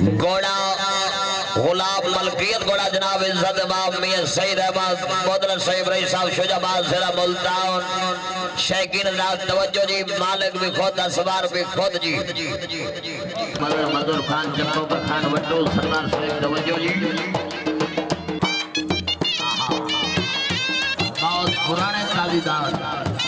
घोड़ा गुलाब मलकियत घोड़ा जनाब इज्जत इमाम मियां सईद अहमद मोदल सईद रई साहब शुजाबाद जिला मुल्तान शैकीन हज़रात तवज्जो जी मालिक भी खुद असवार भी खुद जी मजदूर खान जम्मू खान वड्डू सरदार साहब तवज्जो जी बहुत पुराने तालीदार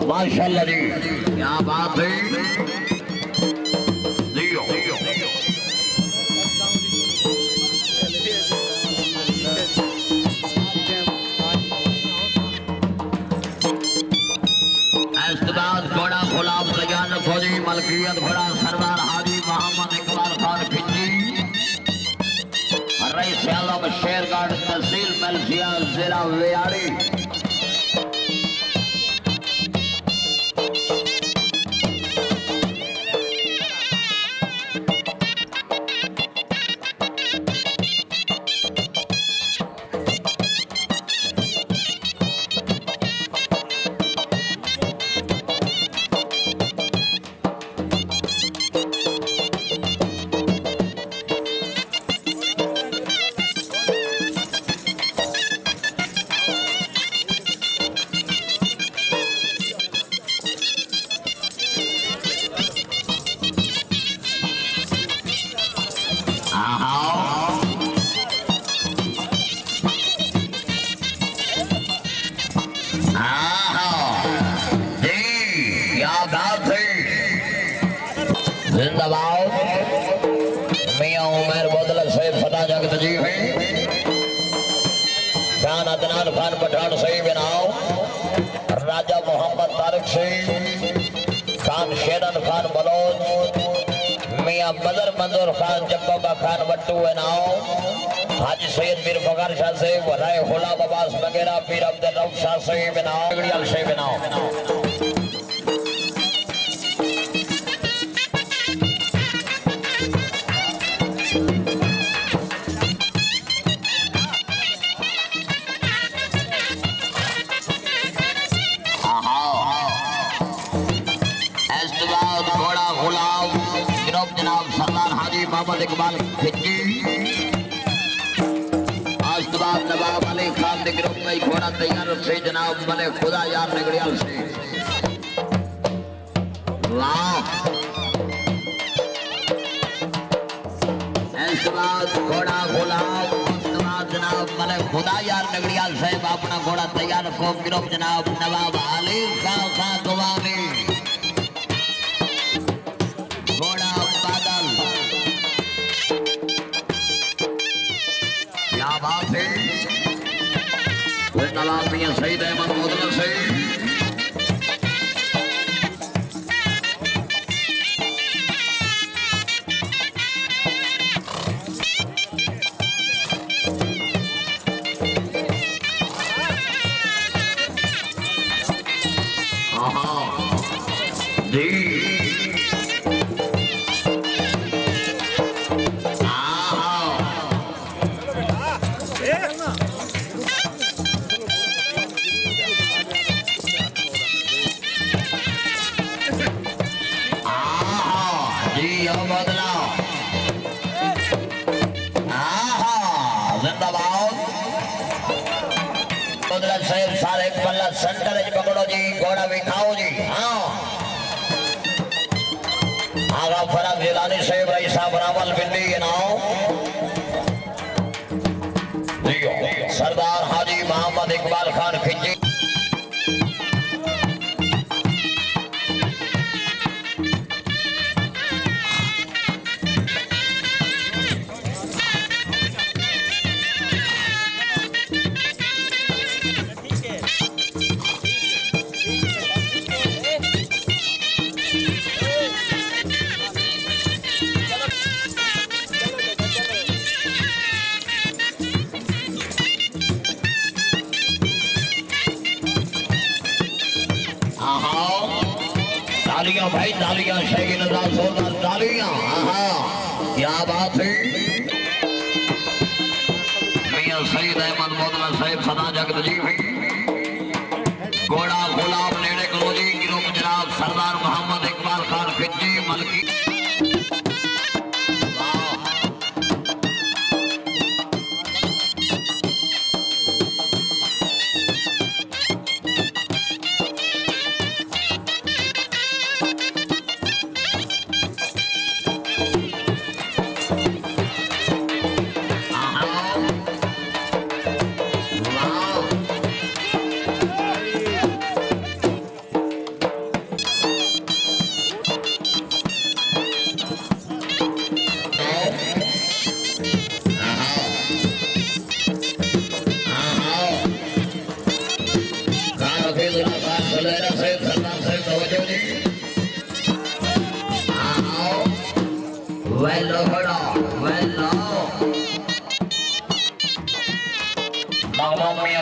माशाअल्लाह जी क्या बात है दियो इस्तेमाल घोड़ा गुलाब रजान खोजी मलकियत घोड़ा सरदार हाजी मोहम्मद इकबाल खान खिंची रईस आलम शेरगढ़ तहसील मलसिया जिला वेयाड़ी जिंदाबाद मियां उमर बदल से फता जगत जी है खान अदनान खान पठान से बनाओ राजा मोहम्मद तारिक से खान शेरन खान बलोच मियां बदर मंजूर खान जब्बा खान वट्टू बनाओ हाजी सैयद मीर फकर शाह से राय गुलाम अब्बास वगैरह पीर अब्दुल रऊफ शाह से बनाओ से बनाओ जनाब सरदार हाजी मोहम्मद इकबाल खिंची आस्ताब नवाब अली खान के ग्रुप में घोड़ा तैयार से जनाब बने खुदा यार निगड़ियाल से घोड़ा गुलाब जनाब बने खुदा यार निगड़ियाल साहब अपना घोड़ा तैयार को ग्रुप जनाब नवाब अली खान दुआनी बात है नवाब मियां सईद अहमद मोदल से जी सारे पल्ला सेंटर पकड़ो जी घोड़ा बिठाओ जी हाँ आगा फराग जिलानी से भाई साहब रावल बिंदी के नाम सरदार हाजी मोहम्मद इकबाल खान खिंची तालियां भाई तालियां शहीद जोरदार तालियां क्या बात है मियां सईद अहमद मोदला साहब सदा जगत जी भाई घोड़ा गुलाब नेड़े करो जी ग्रुप जनाब सरदार मोहम्मद इकबाल खान खिच्ची मलकी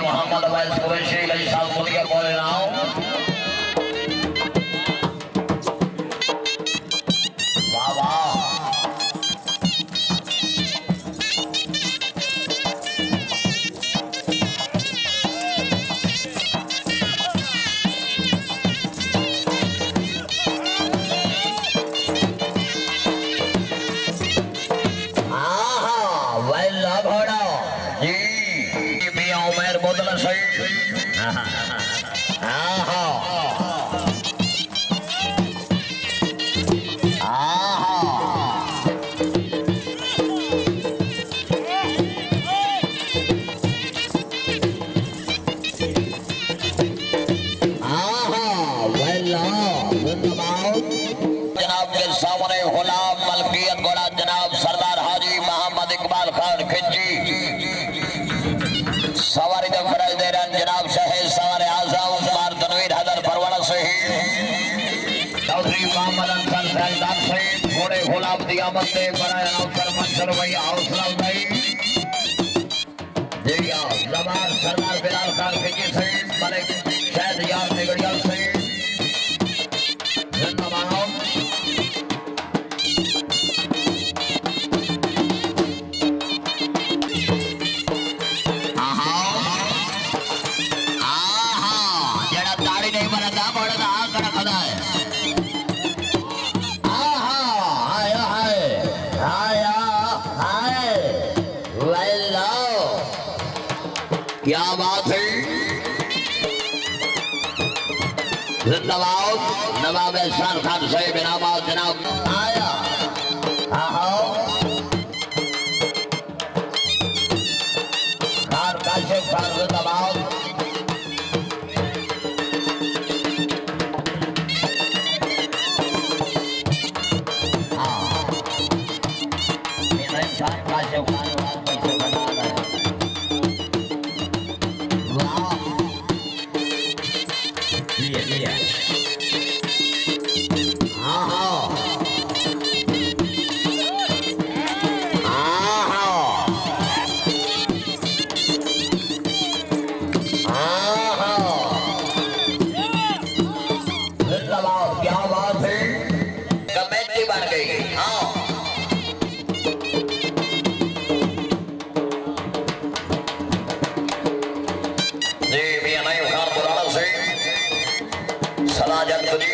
मोहम्मद अवैस कुरैशी कई साल मुलिया बोले नाओ वाह वाह जनाब के सामने गुलाम मलकियत घोड़ा जनाब सरदार हाजी मोहम्मद इकबाल खान खिच्ची सवारी तो फरज दे रहे जनाब शहीद सवारे आजम कुमार तनवीर हैदर परवाना शहीद चौधरी मोहम्मद अंसर सैलदार शहीद घोड़े गुलाम दियामत दे बनाए अवसर मंसर भाई हौसला भाई देविया जमार सरदार बिलाल खान खिच्ची शहीद मलिक शहद यार निगड़ियाल शहीद क्या बात है जिंदाबाद नवाब एहसान खान साहब इनामात जनाब आया खान काशिफ खान जिंदाबाद खान काशिफ खान पैसे बना रहे क्या बात है कमेटी बन गई जी मियां नईम खान बुराड़ा से सलाजत जी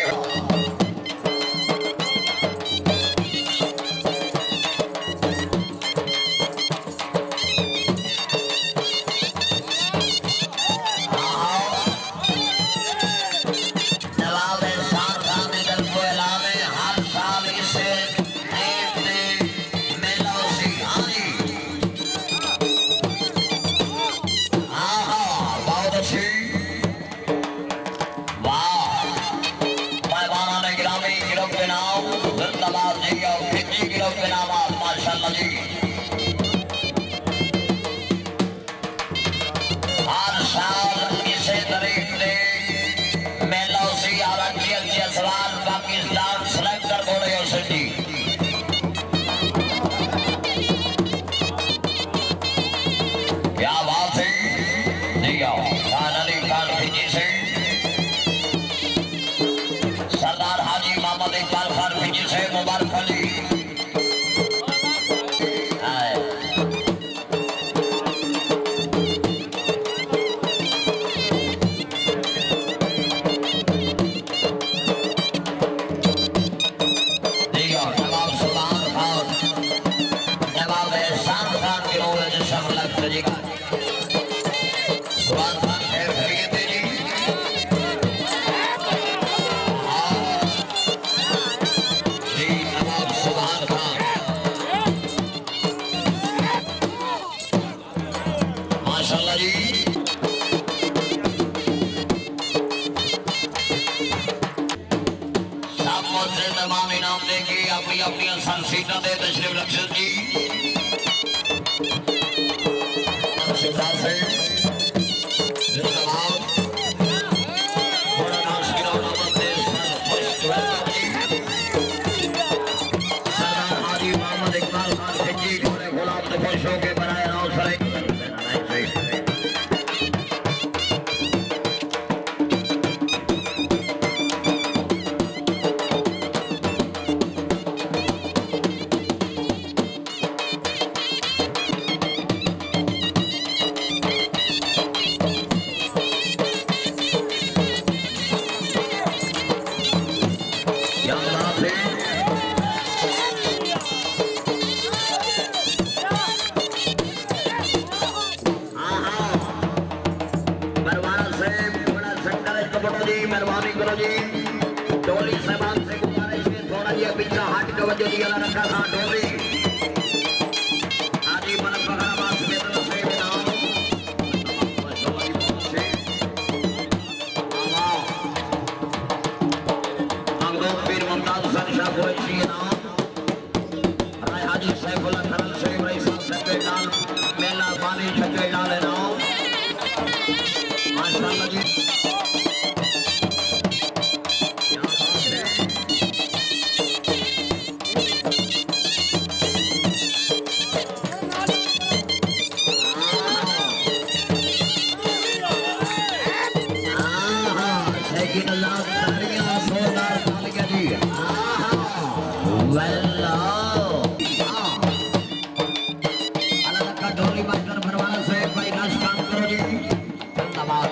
सुभान खान खैर खरीदे जी जी नवाब सुभान खान माशाल्लाह जी सब मोहतरम मेहमान इनाम देंगे अपनी अपनी सीटा दे तशरीफ रखिए जी सीटा से जिंदाबाद बड़ा नाश की रौनक दे सरदार हाजी मोहम्मद इकबाल खान खिजी घोड़े गुलाब ने खुशों के बनाए नाव सरे मेहरबानी करो जी डोली साहबान से गुजारिश है थोड़ा ये पीछा हट के वजह दिया रखा था डोली हाजी मन फखराबाद में तो से नाम अंगदों पीर मुमताज शाह को अच्छी नाम राय हाजी सैफुल्लाह खरल से भाई साहब से डाल मेला पानी छके डाले नाम माशाल्लाह जी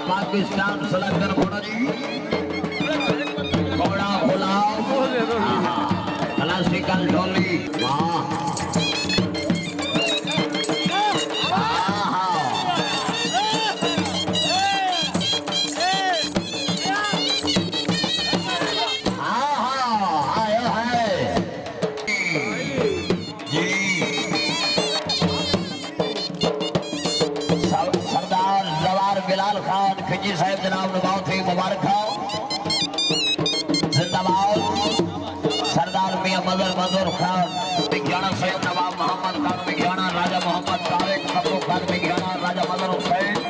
पाकिस्तान सलंगर घोड़ा जी घोड़ा गुलाब क्लासिकल ढोली वाह बिलाल खान खिजी साहब जनाब ने बहुत ही मुबारक हो जिंदाबाद सरदार मियां मदर मंजूर खान विज्ञाना साहब नवाब मोहम्मद खान विज्ञाना राजा मोहम्मद तारिक खब्बू खान विज्ञाना राजा मदर हुसैन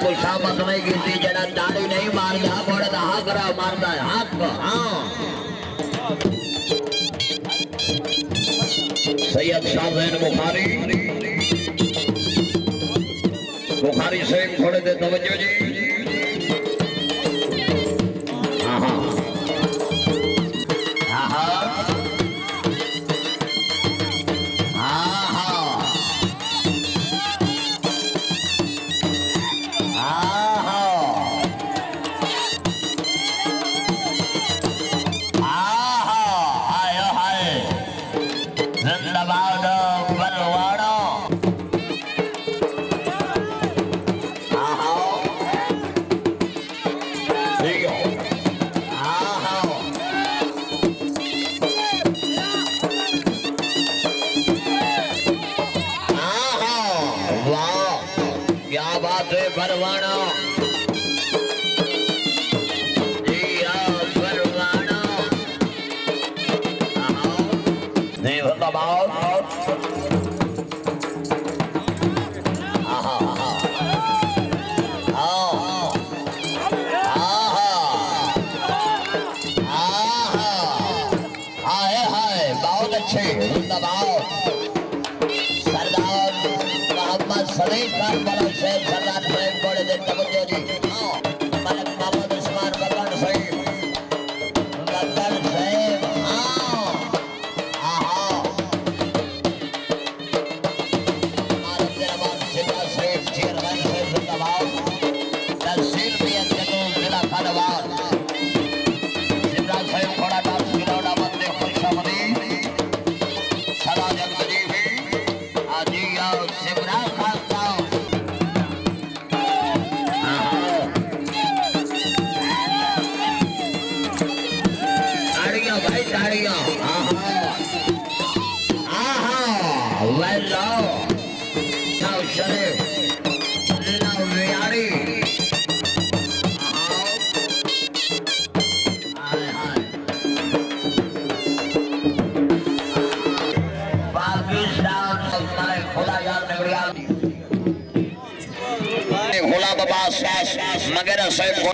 कोई शामत नहीं गिरती जरा दाढ़ी नहीं मारता बड़ा हाथ रहा मारता है हाथ को हाँ सैयद शाहजैन बुखारी से थोड़े देर तवज्जो जी हाँ हाँ हाँ परवाना बहुत अच्छे सरदार मोहम्मद सलीम खान बड़ा शेख सरदार साहब बड़े दिन तवज्जो जी मलक मोहम्मद उस्मान बकन साहब मालिक जनाब सिद्धा साहब चेयरमैन साहब जिंदाबाद तहसील भी well now. Now Sharif. Now Riyadi. Pakistan हमारे खुदा यार नगरिया खुला बाबा मगर साहब